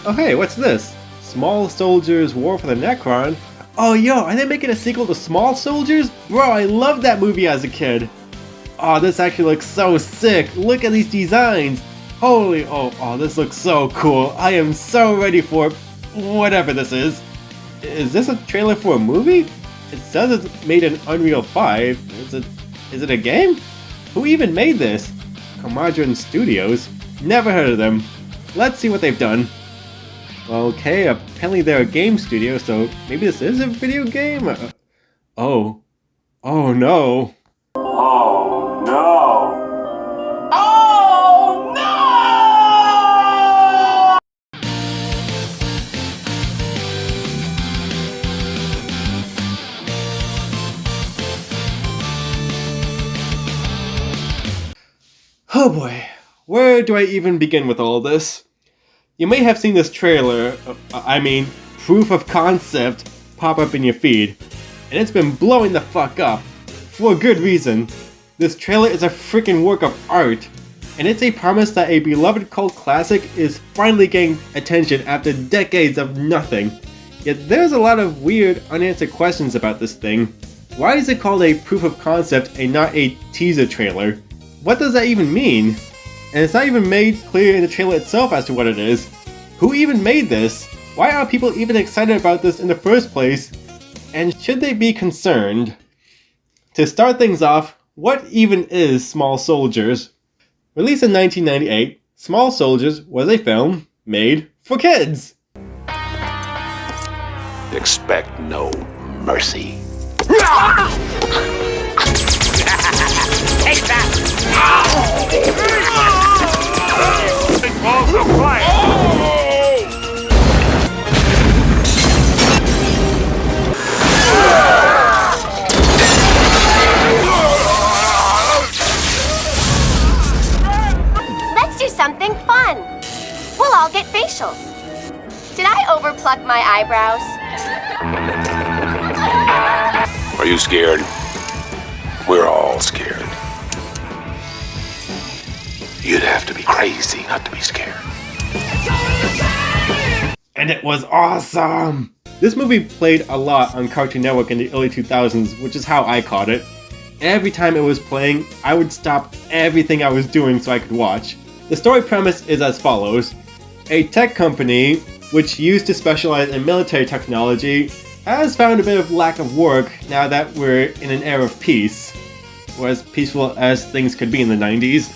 Oh hey, what's this? Small Soldiers War for the Nekron? Oh yo, are they making a sequel to Small Soldiers? Bro, I loved that movie as a kid. Oh, this actually looks so sick. Look at these designs. Holy, oh, this looks so cool. I am so ready for whatever this is. Is this a trailer for a movie? It says it's made in Unreal 5. Is it a game? Who even made this? Comadron Studios? Never heard of them. Let's see what they've done. Okay, apparently they're a game studio, so maybe this is a video game? Oh no. Oh no! Oh no! Oh boy, where do I even begin with all this? You may have seen this trailer, proof of concept, pop up in your feed, and it's been blowing the fuck up. For a good reason. This trailer is a freaking work of art, and it's a promise that a beloved cult classic is finally getting attention after decades of nothing. Yet there's a lot of weird, unanswered questions about this thing. Why is it called a proof of concept and not a teaser trailer? What does that even mean? And it's not even made clear in the trailer itself as to what it is. Who even made this? Why are people even excited about this in the first place? And should they be concerned? To start things off, what even is Small Soldiers? Released in 1998, Small Soldiers was a film made for kids. Expect no mercy. Take that! Big balls of fire! Let's do something fun. We'll all get facials. Did I overpluck my eyebrows? Are you scared? We're all scared. You'd have to be crazy not to be scared. And it was awesome! This movie played a lot on Cartoon Network in the early 2000s, which is how I caught it. Every time it was playing, I would stop everything I was doing so I could watch. The story premise is as follows. A tech company, which used to specialize in military technology, has found a bit of lack of work now that we're in an era of peace. Or as peaceful as things could be in the 90s.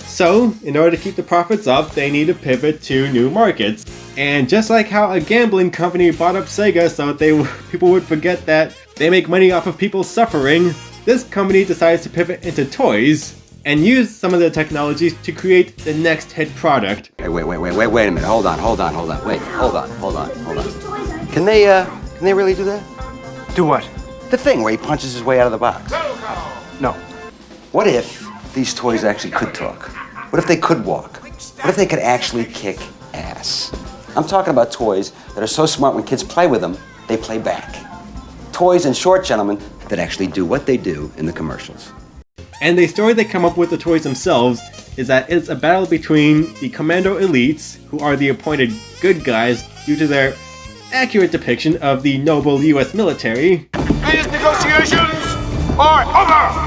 So, in order to keep the profits up, they need to pivot to new markets. And just like how a gambling company bought up Sega so that people would forget that they make money off of people suffering, this company decides to pivot into toys and use some of their technologies to create the next hit product. Hey, wait a minute. Hold on. Wait, hold on. Can they really do that? Do what? The thing where he punches his way out of the box. No. What if these toys actually could talk? What if they could walk? What if they could actually kick ass? I'm talking about toys that are so smart when kids play with them, they play back. Toys, in short, gentlemen, that actually do what they do in the commercials. And the story they come up with the toys themselves is that it's a battle between the Commando Elites, who are the appointed good guys due to their accurate depiction of the noble US military. These negotiations are over!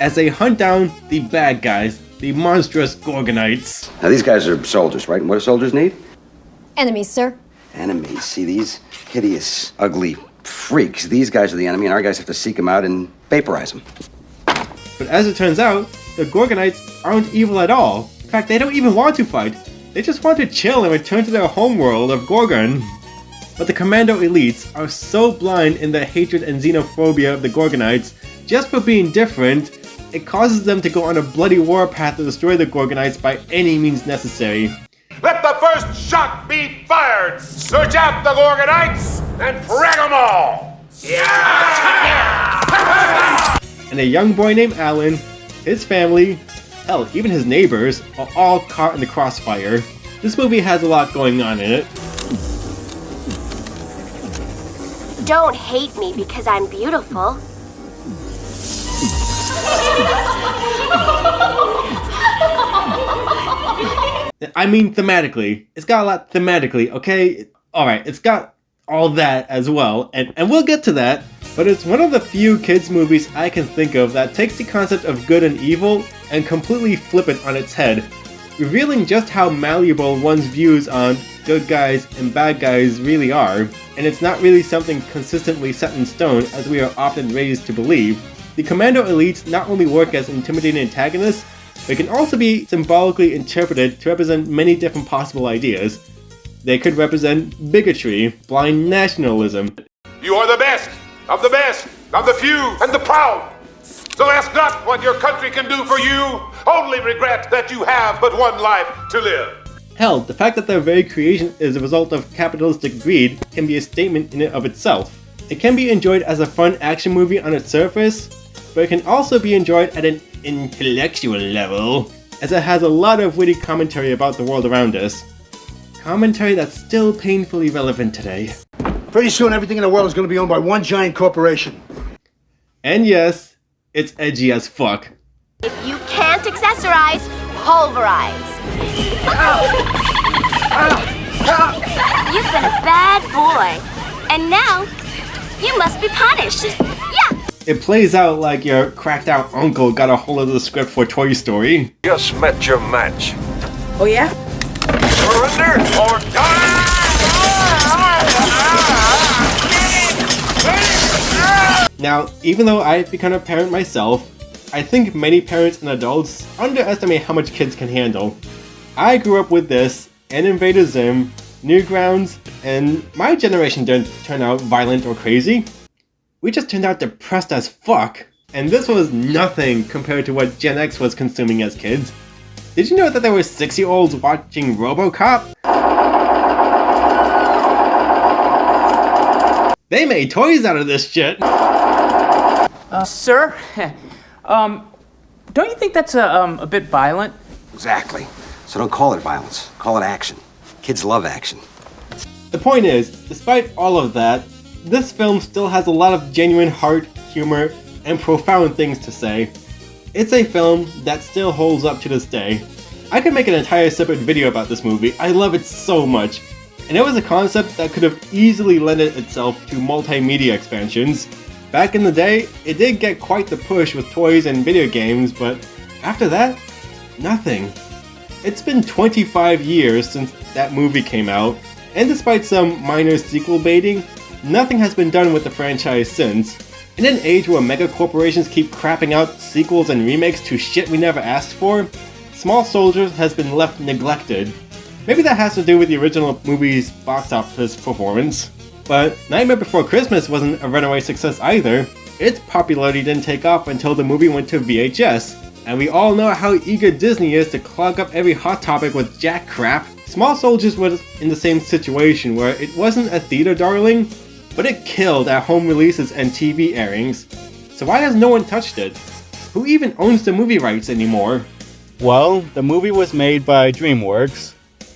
As they hunt down the bad guys, the monstrous Gorgonites. Now, these guys are soldiers, right? And what do soldiers need? Enemies, sir. Enemies. See, these hideous, ugly freaks. These guys are the enemy, and our guys have to seek them out and vaporize them. But as it turns out, the Gorgonites aren't evil at all. In fact, they don't even want to fight. They just want to chill and return to their homeworld of Gorgon. But the Commando Elites are so blind in their hatred and xenophobia of the Gorgonites, just for being different, it causes them to go on a bloody warpath to destroy the Gorgonites by any means necessary. Let the first shot be fired! Search out the Gorgonites and frag them all! Yeah! And a young boy named Alan, his family, hell, even his neighbors, are all caught in the crossfire. This movie has a lot going on in it. Don't hate me because I'm beautiful. I mean thematically. It's got a lot thematically, okay? Alright, it's got all that as well, and we'll get to that, but it's one of the few kids movies I can think of that takes the concept of good and evil and completely flip it on its head, revealing just how malleable one's views on good guys and bad guys really are, and it's not really something consistently set in stone as we are often raised to believe. The Commando elites not only work as intimidating antagonists, but can also be symbolically interpreted to represent many different possible ideas. They could represent bigotry, blind nationalism. You are the best of the few and the proud. So ask not what your country can do for you, only regret that you have but one life to live. Hell, the fact that their very creation is a result of capitalistic greed can be a statement in and of itself. It can be enjoyed as a fun action movie on its surface, but it can also be enjoyed at an intellectual level, as it has a lot of witty commentary about the world around us. Commentary that's still painfully relevant today. Pretty soon everything in the world is going to be owned by one giant corporation. And yes, it's edgy as fuck. If you can't accessorize, pulverize. You've been a bad boy, and now you must be punished. Yeah! It plays out like your cracked out uncle got a hold of the script for Toy Story. Just met your match. Oh yeah? Surrender or die! Now, even though I've become a parent myself, I think many parents and adults underestimate how much kids can handle. I grew up with this, and Invader Zim, Newgrounds, and my generation didn't turn out violent or crazy. We just turned out depressed as fuck, and this was nothing compared to what Gen X was consuming as kids. Did you know that there were 6-year-olds watching RoboCop? They made toys out of this shit! Sir? Don't you think that's a bit violent? Exactly. So don't call it violence. Call it action. Kids love action. The point is, despite all of that, this film still has a lot of genuine heart, humor, and profound things to say. It's a film that still holds up to this day. I could make an entire separate video about this movie. I love it so much. And it was a concept that could have easily lended itself to multimedia expansions. Back in the day, it did get quite the push with toys and video games, but after that, nothing. It's been 25 years since that movie came out, and despite some minor sequel baiting, nothing has been done with the franchise since. In an age where mega corporations keep crapping out sequels and remakes to shit we never asked for, Small Soldiers has been left neglected. Maybe that has to do with the original movie's box office performance. But Nightmare Before Christmas wasn't a runaway success either. Its popularity didn't take off until the movie went to VHS, and we all know how eager Disney is to clog up every hot topic with jack crap. Small Soldiers was in the same situation where it wasn't a theater darling, but it killed at home releases and TV airings. So why has no one touched it? Who even owns the movie rights anymore? Well, the movie was made by DreamWorks,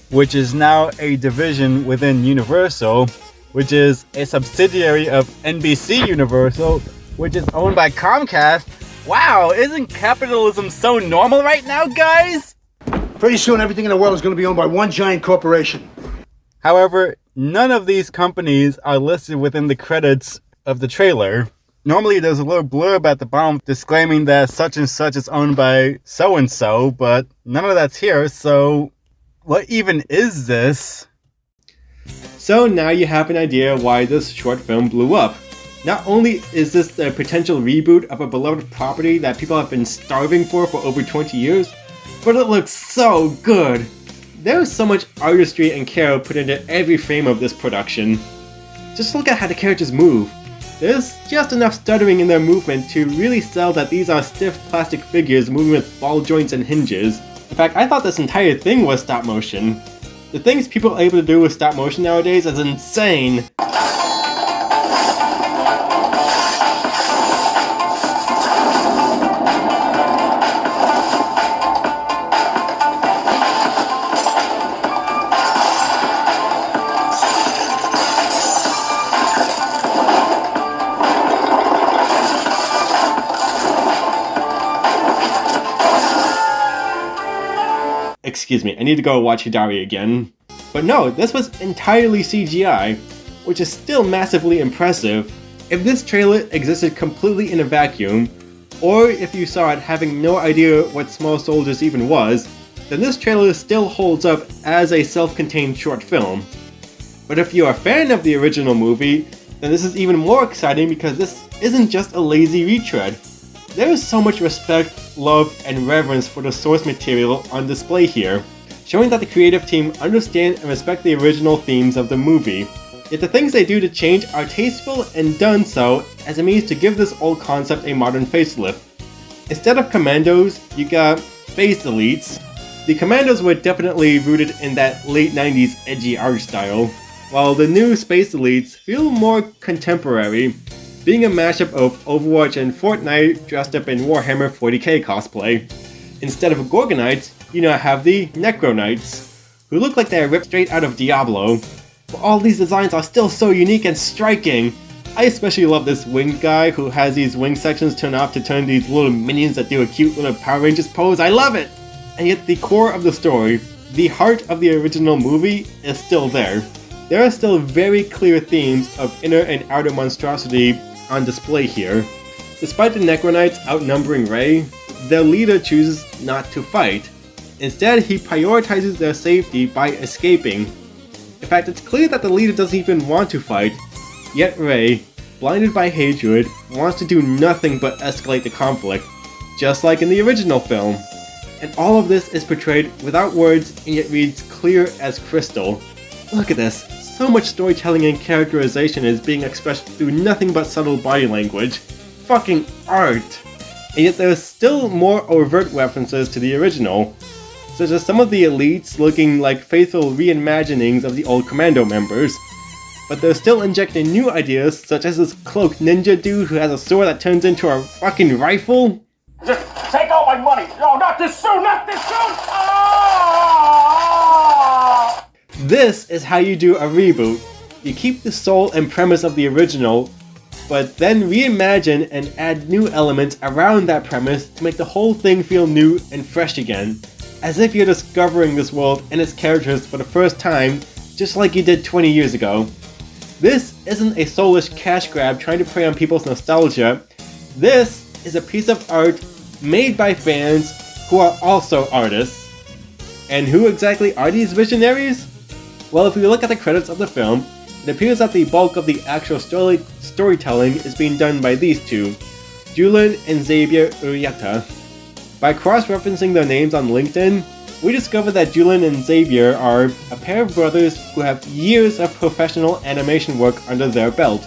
which is now a division within Universal, which is a subsidiary of NBC Universal, which is owned by Comcast. Wow, isn't capitalism so normal right now, guys? Pretty soon everything in the world is going to be owned by one giant corporation. However, none of these companies are listed within the credits of the trailer. Normally there's a little blurb at the bottom disclaiming that such and such is owned by so-and-so, but none of that's here, so what even is this? So now you have an idea why this short film blew up. Not only is this the potential reboot of a beloved property that people have been starving for over 20 years, but it looks so good. There is so much artistry and care put into every frame of this production. Just look at how the characters move. There's just enough stuttering in their movement to really sell that these are stiff plastic figures moving with ball joints and hinges. In fact, I thought this entire thing was stop motion. The things people are able to do with stop motion nowadays is insane. excuse me, I need to go watch Hidari again. But no, this was entirely CGI, which is still massively impressive. If this trailer existed completely in a vacuum, or if you saw it having no idea what Small Soldiers even was, then this trailer still holds up as a self-contained short film. But if you're a fan of the original movie, then this is even more exciting because this isn't just a lazy retread. There is so much respect, love, and reverence for the source material on display here, showing that the creative team understand and respect the original themes of the movie. Yet the things they do to change are tasteful and done so as a means to give this old concept a modern facelift. Instead of commandos, you got space elites. The commandos were definitely rooted in that late 90s edgy art style, while the new space elites feel more contemporary, being a mashup of Overwatch and Fortnite dressed up in Warhammer 40k cosplay. Instead of Gorgonites, you now have the Necronites, who look like they're ripped straight out of Diablo. But all these designs are still so unique and striking. I especially love this winged guy who has these wing sections turned off to turn these little minions that do a cute little Power Rangers pose. I love it! And yet the core of the story, the heart of the original movie, is still there. There are still very clear themes of inner and outer monstrosity on display here. Despite the Necronites outnumbering Rey, their leader chooses not to fight. Instead, he prioritizes their safety by escaping. In fact, it's clear that the leader doesn't even want to fight, yet Rey, blinded by hatred, wants to do nothing but escalate the conflict, just like in the original film. And all of this is portrayed without words and yet reads clear as crystal. Look at this, so much storytelling and characterization is being expressed through nothing but subtle body language. Fucking art! And yet there's still more overt references to the original, such as some of the elites looking like faithful reimaginings of the old commando members. But they're still injecting new ideas, such as this cloaked ninja dude who has a sword that turns into a fucking rifle. Just take all my money! No, not this soon! Not this soon! This is how you do a reboot. You keep the soul and premise of the original, but then reimagine and add new elements around that premise to make the whole thing feel new and fresh again. As if you're discovering this world and its characters for the first time, just like you did 20 years ago. This isn't a soulless cash grab trying to prey on people's nostalgia. This is a piece of art made by fans who are also artists. And who exactly are these visionaries? Well, if we look at the credits of the film, it appears that the bulk of the actual storytelling is being done by these two, Julian and Xavier Urieta. By cross-referencing their names on LinkedIn, we discover that Julian and Xavier are a pair of brothers who have years of professional animation work under their belt.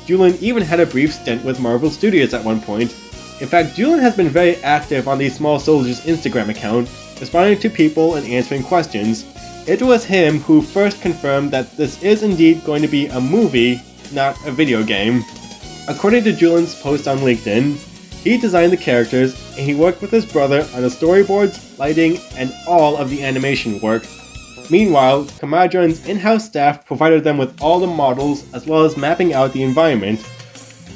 Julian even had a brief stint with Marvel Studios at one point. In fact, Julian has been very active on the Small Soldiers Instagram account, responding to people and answering questions. It was him who first confirmed that this is indeed going to be a movie, not a video game. According to Julian's post on LinkedIn, he designed the characters and he worked with his brother on the storyboards, lighting, and all of the animation work. Meanwhile, Comadron's in-house staff provided them with all the models as well as mapping out the environment.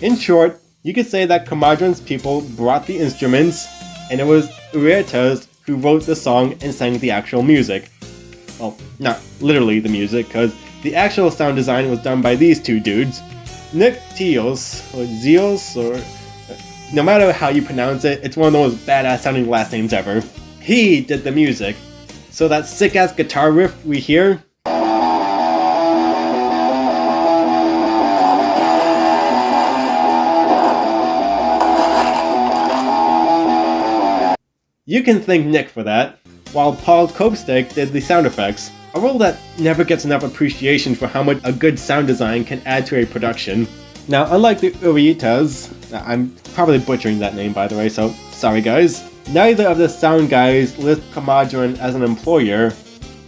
In short, you could say that Comadron's people brought the instruments, and it was Urieta's who wrote the song and sang the actual music. Well, not literally the music, because the actual sound design was done by these two dudes. Nick Tios, or Zios, or no matter how you pronounce it, it's one of the most badass sounding last names ever. He did the music. So that sick ass guitar riff we hear, you can thank Nick for that, while Paul Kopstek did the sound effects, a role that never gets enough appreciation for how much a good sound design can add to a production. Now, unlike the Urietas, I'm probably butchering that name by the way, so sorry guys, neither of the sound guys list Comadron as an employer,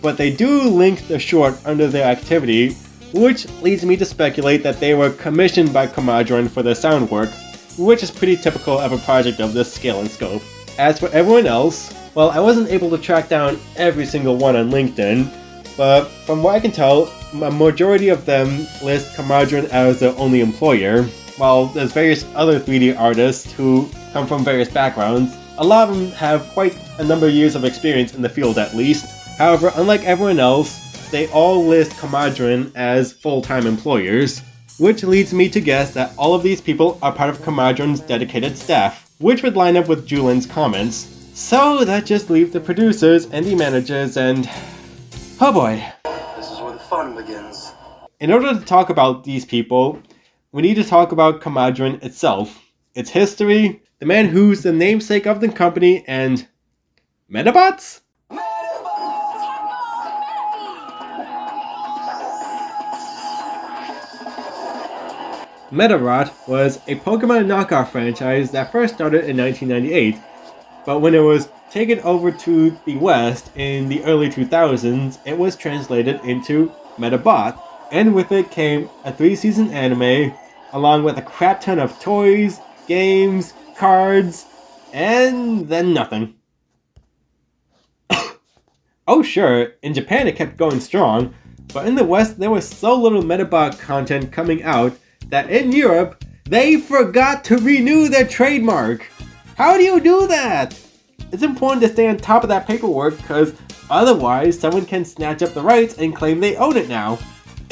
but they do link the short under their activity, which leads me to speculate that they were commissioned by Comadron for their sound work, which is pretty typical of a project of this scale and scope. As for everyone else, well, I wasn't able to track down every single one on LinkedIn, but from what I can tell, a majority of them list Comadron as their only employer, while there's various other 3D artists who come from various backgrounds, A lot of them have quite a number of years of experience in the field at least. However, unlike everyone else, they all list Comadron as full-time employers, which leads me to guess that all of these people are part of Comadron's dedicated staff, which would line up with Julian's comments. So that just leaves the producers and the managers and... oh boy. This is where the fun begins. In order to talk about these people, we need to talk about Comadron itself, its history, the man who's the namesake of the company, and... Metabots? Metabot was a Pokemon knockoff franchise that first started in 1998, but when it was taken over to the West in the early 2000s, it was translated into Metabot, and with it came a 3-season anime, along with a crap ton of toys, games, cards, and then nothing. Oh sure, in Japan it kept going strong, but in the West there was so little Metabot content coming out that in Europe, they forgot to renew their trademark. How do you do that? It's important to stay on top of that paperwork because otherwise someone can snatch up the rights and claim they own it now.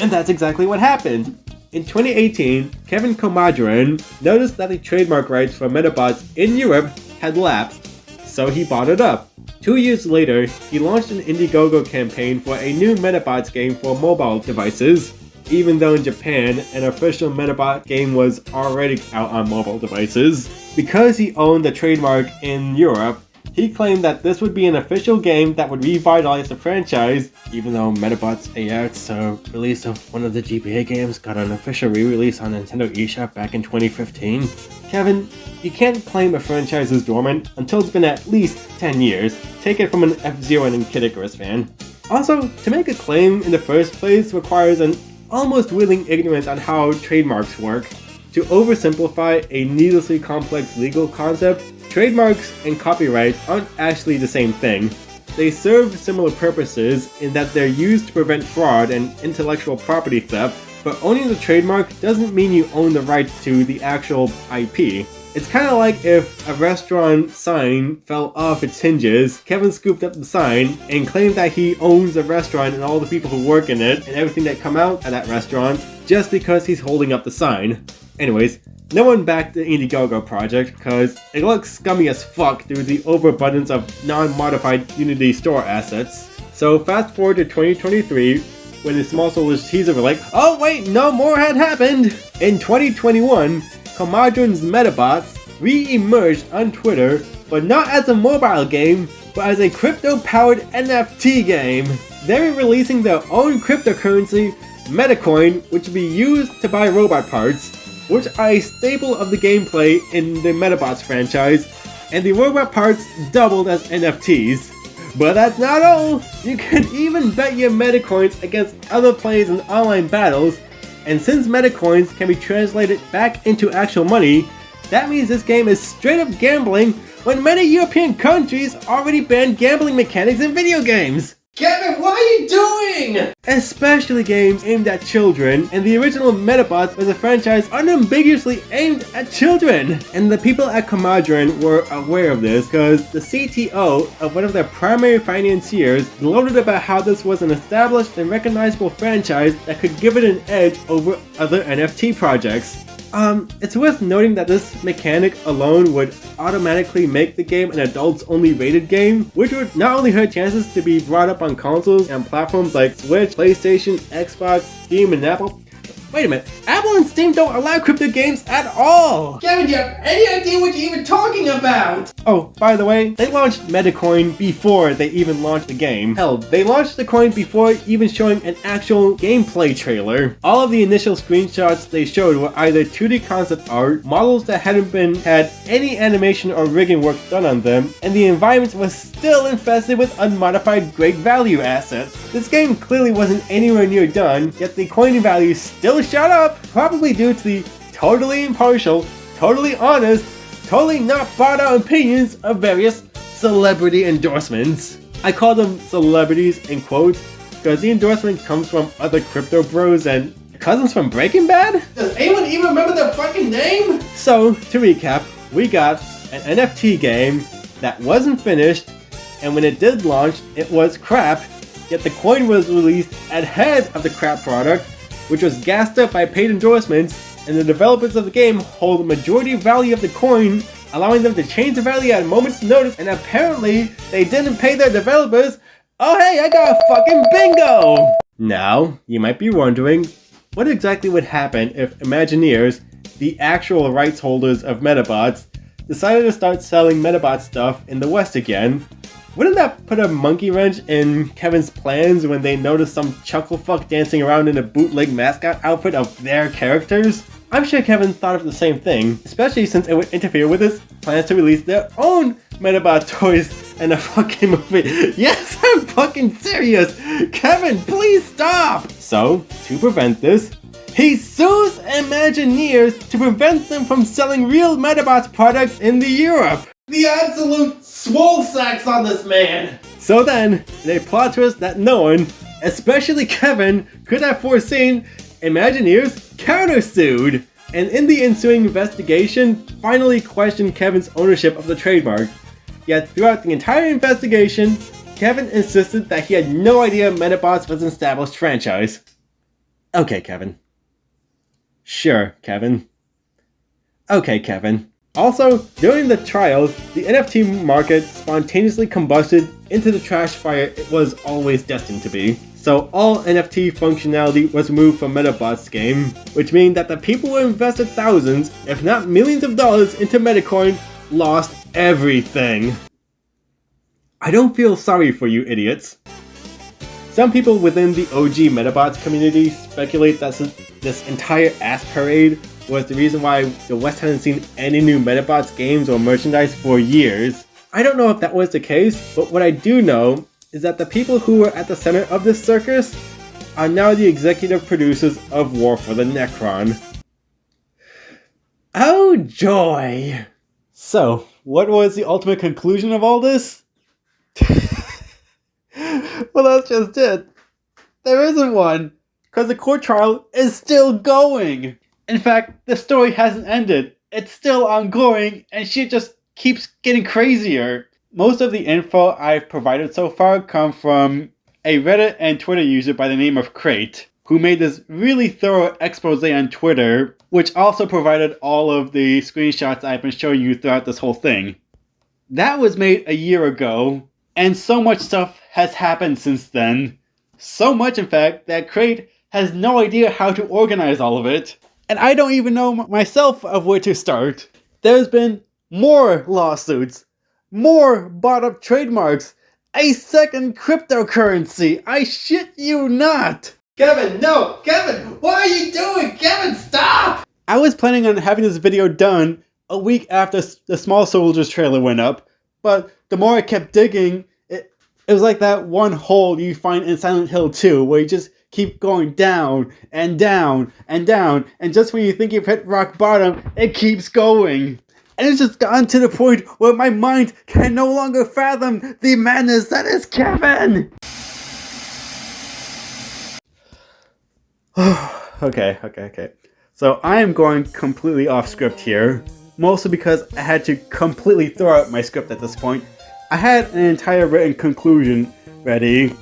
And that's exactly what happened. In 2018, Kevin Comadron noticed that the trademark rights for Metabots in Europe had lapsed, so he bought it up. 2 years later, he launched an Indiegogo campaign for a new Metabots game for mobile devices, even though in Japan, an official Metabot game was already out on mobile devices. Because he owned the trademark in Europe, he claimed that this would be an official game that would revitalize the franchise, even though Metabots AX, a release of one of the GBA games, got an official re-release on Nintendo eShop back in 2015. Kevin, you can't claim a franchise is dormant until it's been at least 10 years. Take it from an F-Zero and Kid Icarus fan. Also, to make a claim in the first place requires an almost willing ignorance on how trademarks work. To oversimplify a needlessly complex legal concept, trademarks and copyright aren't actually the same thing. They serve similar purposes in that they're used to prevent fraud and intellectual property theft, but owning the trademark doesn't mean you own the rights to the actual IP. It's kind of like if a restaurant sign fell off its hinges, Kevin scooped up the sign and claimed that he owns the restaurant and all the people who work in it and everything that come out at that restaurant just because he's holding up the sign. Anyways, no one backed the Indiegogo project because it looks scummy as fuck due to the overabundance of non-modified Unity store assets. So fast forward to 2023, when the Small Soldiers teaser were like, oh wait, no more had happened! In 2021, Comadron's Metabots re-emerged on Twitter, but not as a mobile game, but as a crypto-powered NFT game. They're releasing their own cryptocurrency, Metacoin, which will be used to buy robot parts, which are a staple of the gameplay in the Metabots franchise, and the robot parts doubled as NFTs. But that's not all! You can even bet your Metacoins against other players in online battles, and since Metacoins can be translated back into actual money, that means this game is straight up gambling when many European countries already banned gambling mechanics in video games! Kevin, what are you doing? Especially games aimed at children, and the original Metabots was a franchise unambiguously aimed at children. And the people at Comadron were aware of this because the CTO of one of their primary financiers gloated about how this was an established and recognizable franchise that could give it an edge over other NFT projects. It's worth noting that this mechanic alone would automatically make the game an adults-only rated game, which would not only hurt chances to be brought up on consoles and platforms like Switch, PlayStation, Xbox, Steam, and Apple. Wait a minute, Apple and Steam don't allow crypto games at all! Kevin, do you have any idea what you're even talking about? Oh, by the way, they launched Metacoin before they even launched the game. Hell, they launched the coin before even showing an actual gameplay trailer. All of the initial screenshots they showed were either 2D concept art, models that hadn't had any animation or rigging work done on them, and the environment was still infested with unmodified great value assets. This game clearly wasn't anywhere near done, yet the coin value still shot up, probably due to the totally impartial, totally honest, totally not bought out opinions of various celebrity endorsements. I call them celebrities in quotes because the endorsement comes from other crypto bros and cousins from Breaking Bad? Does anyone even remember their fucking name? So, to recap, we got an NFT game that wasn't finished, and when it did launch, it was crap, yet the coin was released ahead of the crap product, which was gassed up by paid endorsements, and the developers of the game hold the majority value of the coin, allowing them to change the value at a moment's notice, and apparently they didn't pay their developers. Oh hey, I got a fucking bingo! Now, you might be wondering, what exactly would happen if Imagineers, the actual rights holders of Metabots, decided to start selling Metabot stuff in the West again? Wouldn't that put a monkey wrench in Kevin's plans when they noticed some chucklefuck dancing around in a bootleg mascot outfit of their characters? I'm sure Kevin thought of the same thing, especially since it would interfere with his plans to release their own Metabot toys in a fucking movie. Yes, I'm fucking serious! Kevin, please stop! So, to prevent this, he sues Imagineers to prevent them from selling real Metabots products in Europe. The absolute swole sacks on this man! So then, in a plot twist that no one, especially Kevin, could have foreseen, Imagineers countersued, and in the ensuing investigation, finally questioned Kevin's ownership of the trademark. Yet throughout the entire investigation, Kevin insisted that he had no idea Metabots was an established franchise. Okay, Kevin. Sure, Kevin. Okay, Kevin. Also, during the trials, the NFT market spontaneously combusted into the trash fire it was always destined to be. So all NFT functionality was removed from Metabot's game, which means that the people who invested thousands, if not millions of dollars into Nekron lost everything. I don't feel sorry for you idiots. Some people within the OG Metabots community speculate that this entire ass parade was the reason why the West hadn't seen any new Metabots games or merchandise for years. I don't know if that was the case, but what I do know is that the people who were at the center of this circus are now the executive producers of War for the Nekron. Oh joy! So, what was the ultimate conclusion of all this? Well, that's just it. There isn't one, because the court trial is still going. In fact, the story hasn't ended. It's still ongoing, and shit just keeps getting crazier. Most of the info I've provided so far come from a Reddit and Twitter user by the name of Crate, who made this really thorough expose on Twitter, which also provided all of the screenshots I've been showing you throughout this whole thing. That was made a year ago, and so much stuff has happened since then. So much, in fact, that Crate has no idea how to organize all of it. And I don't even know myself of where to start. There's been more lawsuits, more bought up trademarks, a second cryptocurrency. I shit you not. Kevin, no! Kevin, what are you doing? Kevin, stop! I was planning on having this video done a week after the Small Soldiers trailer went up, but the more I kept digging, it was like that one hole you find in Silent Hill 2, where you just keep going down and down and down, and just when you think you've hit rock bottom, it keeps going. And it's just gotten to the point where my mind can no longer fathom the madness that is Kevin! Okay. So I am going completely off script here, mostly because I had to completely throw out my script at this point. I had an entire written conclusion ready,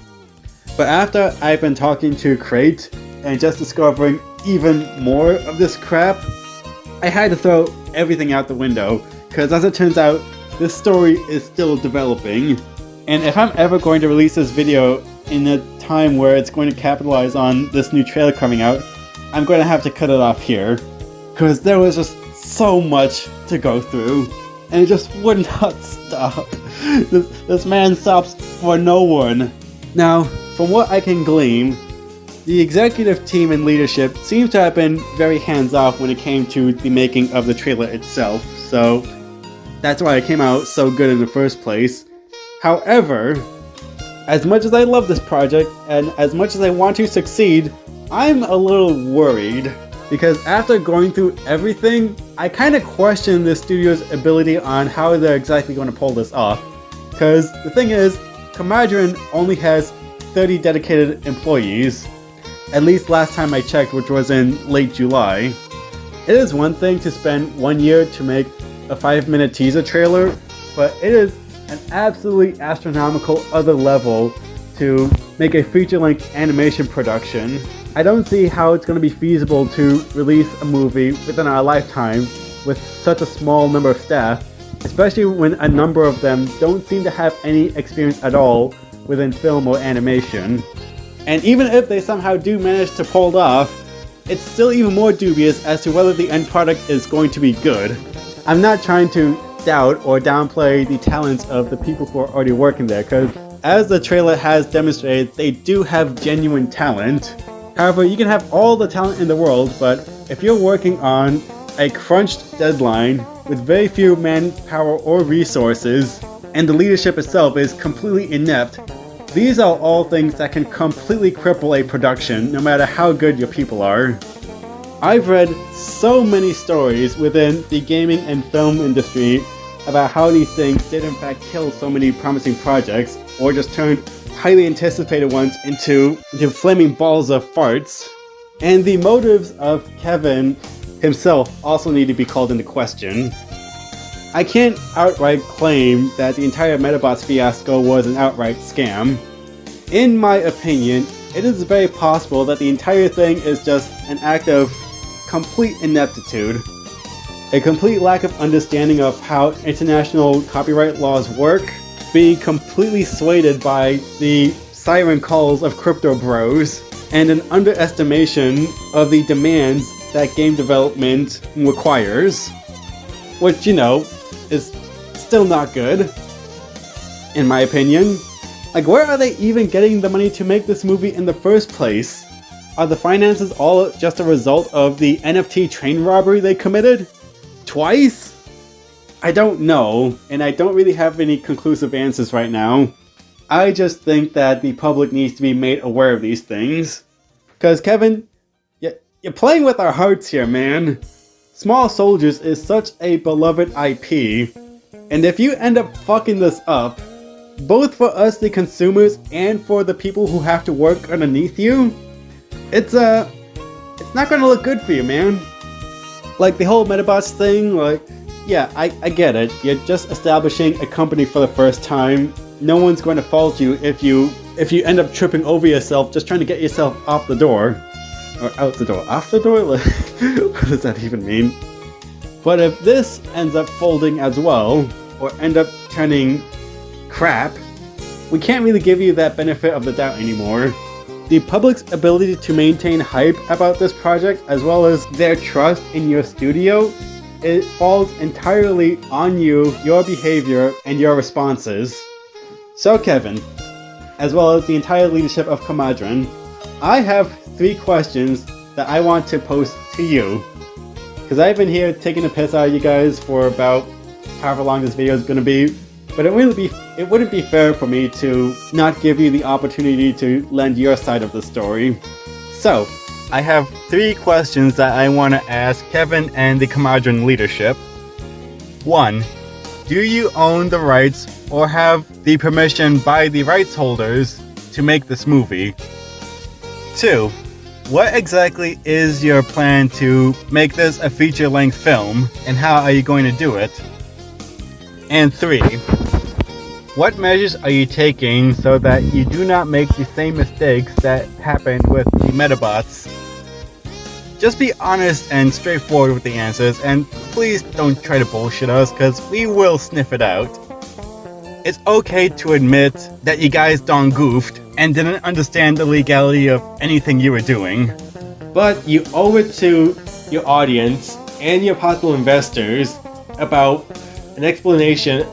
but after I've been talking to Crate and just discovering even more of this crap, I had to throw everything out the window, because as it turns out, this story is still developing. And if I'm ever going to release this video in a time where it's going to capitalize on this new trailer coming out, I'm going to have to cut it off here, because there was just so much to go through, and it just would not stop. This man stops for no one. Now, from what I can glean, the executive team and leadership seems to have been very hands-off when it came to the making of the trailer itself, so that's why it came out so good in the first place. However, as much as I love this project, and as much as I want to succeed, I'm a little worried. Because after going through everything, I kind of question the studio's ability on how they're exactly going to pull this off. Because the thing is, Comadron only has 30 dedicated employees. At least last time I checked, which was in late July. It is one thing to spend 1 year to make a 5-minute teaser trailer, but it is an absolutely astronomical other level to make a feature-length animation production. I don't see how it's going to be feasible to release a movie within our lifetime with such a small number of staff, especially when a number of them don't seem to have any experience at all within film or animation. And even if they somehow do manage to pull it off, it's still even more dubious as to whether the end product is going to be good. I'm not trying to doubt or downplay the talents of the people who are already working there, because as the trailer has demonstrated, they do have genuine talent. However, you can have all the talent in the world, but if you're working on a crunched deadline with very few manpower or resources, and the leadership itself is completely inept, these are all things that can completely cripple a production, no matter how good your people are. I've read so many stories within the gaming and film industry about how these things did in fact kill so many promising projects, or just turned highly anticipated ones into flaming balls of farts. And the motives of Kevin himself also need to be called into question. I can't outright claim that the entire Metabots fiasco was an outright scam. In my opinion, it is very possible that the entire thing is just an act of complete ineptitude. A complete lack of understanding of how international copyright laws work, being completely swayed by the siren calls of crypto bros, and an underestimation of the demands that game development requires. Which, you know, is still not good, in my opinion. Like, where are they even getting the money to make this movie in the first place? Are the finances all just a result of the NFT train robbery they committed? Twice? I don't know, and I don't really have any conclusive answers right now. I just think that the public needs to be made aware of these things. Because, Kevin, you're playing with our hearts here, man. Small Soldiers is such a beloved IP, and if you end up fucking this up, both for us the consumers and for the people who have to work underneath you, it's not gonna look good for you, man. Like the whole Metabots thing, like, yeah, I get it. You're just establishing a company for the first time. No one's going to fault you if you end up tripping over yourself just trying to get yourself off the door. Or out the door. Off the door? Like, what does that even mean? But if this ends up folding as well, or end up turning crap, we can't really give you that benefit of the doubt anymore. The public's ability to maintain hype about this project, as well as their trust in your studio, it falls entirely on you, your behavior, and your responses. So Kevin, as well as the entire leadership of Comadron, I have 3 questions that I want to pose to you. Because I've been here taking the piss out of you guys for about however long this video is going to be, but it wouldn't be fair for me to not give you the opportunity to lend your side of the story. So, I have 3 questions that I want to ask Kevin and the Comadron leadership. 1. Do you own the rights or have the permission by the rights holders to make this movie? 2. What exactly is your plan to make this a feature-length film, and how are you going to do it? And 3. What measures are you taking so that you do not make the same mistakes that happened with the Metabots? Just be honest and straightforward with the answers, and please don't try to bullshit us, because we will sniff it out. It's okay to admit that you guys done goofed and didn't understand the legality of anything you were doing. But you owe it to your audience and your possible investors about an explanation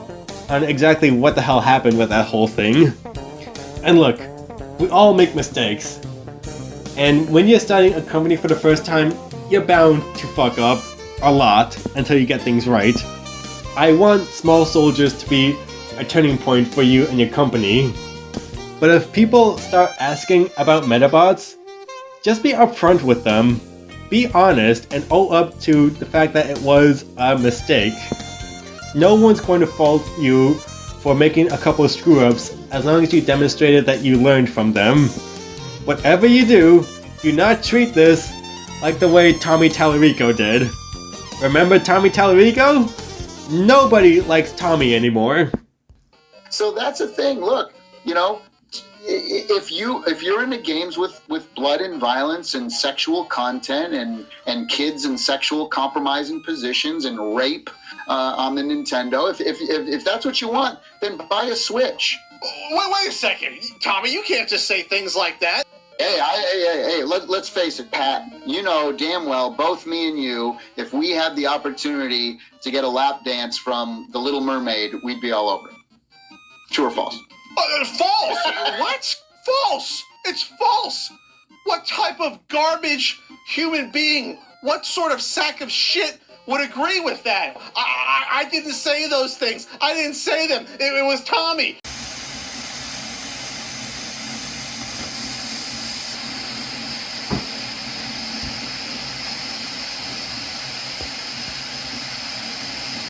on exactly what the hell happened with that whole thing. And look, we all make mistakes. And when you're starting a company for the first time, you're bound to fuck up a lot until you get things right. I want Small Soldiers to be a turning point for you and your company. But if people start asking about Metabots, just be upfront with them, be honest, and own up to the fact that it was a mistake. No one's going to fault you for making a couple of screw-ups as long as you demonstrated that you learned from them. Whatever you do not treat this like the way Tommy Tallarico did. Remember Tommy Tallarico? Nobody likes Tommy anymore. So that's a thing. Look, you know, if you're into games with blood and violence and sexual content and kids in sexual compromising positions and rape on the Nintendo, if that's what you want, then buy a Switch. Wait a second, Tommy. You can't just say things like that. Hey, let's face it, Pat. You know damn well, both me and you, if we had the opportunity to get a lap dance from The Little Mermaid, we'd be all over it. True or false? False! What? False! It's false! What type of garbage human being, what sort of sack of shit would agree with that? I didn't say those things. I didn't say them. It was Tommy.